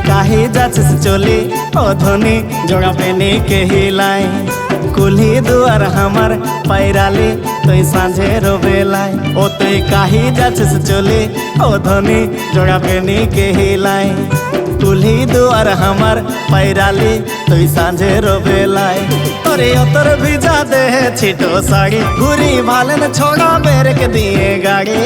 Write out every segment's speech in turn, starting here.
কাহি যাচ্ছিস চলি ও ধনী জোড়া পেনি কে হিলাই কুলি দুয়ার হামার পাইরালি তুই সাঁঝের বেলায় ও তুই কাহি যাচ্ছিস চলি ও ধনী জোড়া পেনি কে হিলাই কুলি দুয়ার হামার পাইরালি তুই সাঁঝের বেলায় তোরে তোর ভিজা দেহে ছিটো শাড়ি ঘুরি ভালেন ছোড়া বেরকে দিয়ে গাড়ি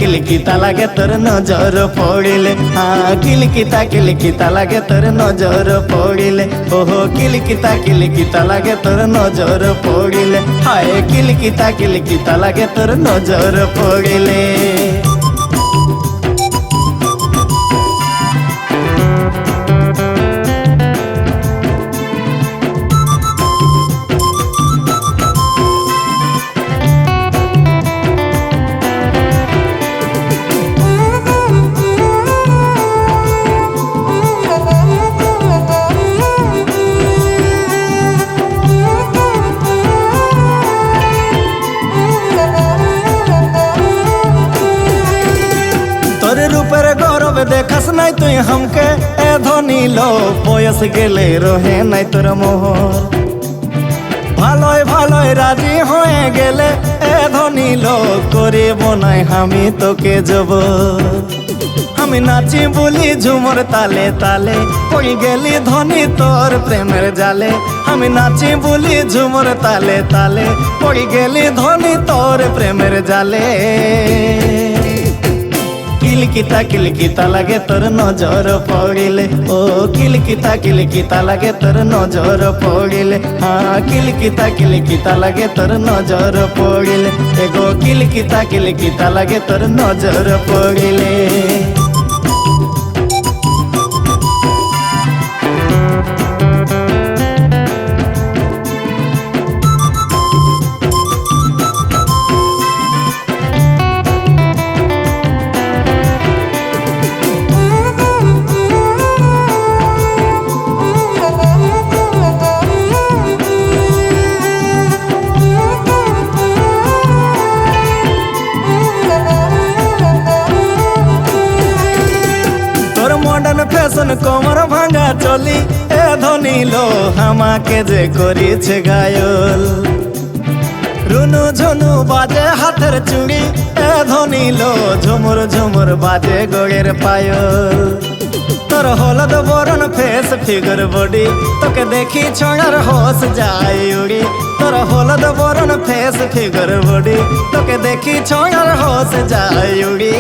কিলকিতা লাগে তোর নজর পড়িলে হ্যাঁ কিলকিতা লাগে তোর নজর পড়িলে ওহো কিলকিতা লাগে তোর নজর পড়িলে হায় কিলকিতা লাগে তোর নজর পড়িলে রূপের গৌরব দেখাস নাই তুই हमके এ ধনী লো বয়স গেলে রহে নাই তোর মোহ ভালোই ভালোই রাজি হয়ে গেলে এ ধনী লো করিব নাই আমি তোকে যাব আমি নাচি বলি ঝুমর তালে তালে কই গেলি ধনী তোর প্রেমের জালে আমি নাচি বলি ঝুমর তালে তালে কই গেলি ধনী তোর প্রেমের জালে কিলকিতা লাগে তোর নজর পড়িলে ও কিলকিতা লাগে তোর নজর পড়িলে হ্যাঁ কিলকিতা লাগে তোর নজর পড়িলে এগো কিলকিতা লাগে তোর নজর পড়িলে ফ্যাশন কোমর ভাঙা চলি এ ধনী লো আমাকে যে করিছে গায়ল রুনু ঝুনু বাজে হাতের চুড়ি এ ধনী লো ঝুমুর ঝুমুর বাজে গোড়ের পায়ল তোর হলদ বরণ ফেস ফিগার বডি তোকে দেখি ছোড়ার হোস যায় উড়ি তোর হলদ বরণ ফেস ফিগার বডি তোকে দেখি ছোড়ার হোস যায় উড়ি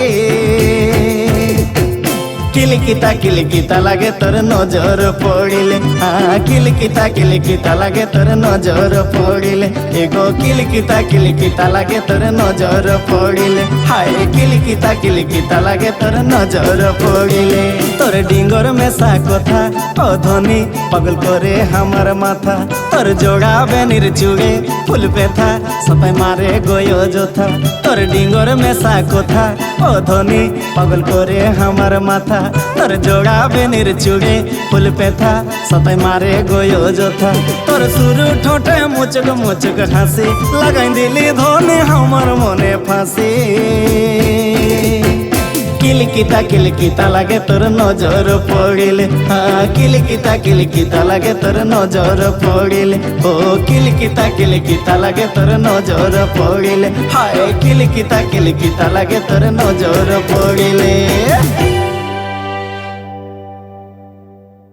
কিলকিতা লাগে তোর নজর পড়িলে হ্যাঁ কিলকিতা লাগে তোর নজর পড়িলে এগো কিলকিতা লাগে তোর নজর পড়িলে হায় কিলকিতা লাগে তোর নজর পড়িলে তোর ডিঙ্গর মেশা কথা ও ধনী পাগল করে আমার মাথা তোর জোড়া বেনির চুড়ে ফুল পেথা সবাই মারে গয় যোথা তোর ডিঙ্গর মেশা কথা ও ধনী পাগল করে আমার মাথা তোর জোড়া বেনির চুড়ে ফুল পেথা সবাই মারে গয় যোথা তোর শুরু ঠোঁটে মুচক হাসি লাগাই দিলি ধনী আমার মনে ফাঁসি কিলকিতা লাগে তোর নজর পড়িলে হ্যাঁ কিলকিতা লাগে তোর নজর পড়িলে ও কিলকিতা লাগে তোর নজর পড়িলে হায় কিলকিতা লাগে তোর নজর পড়িলে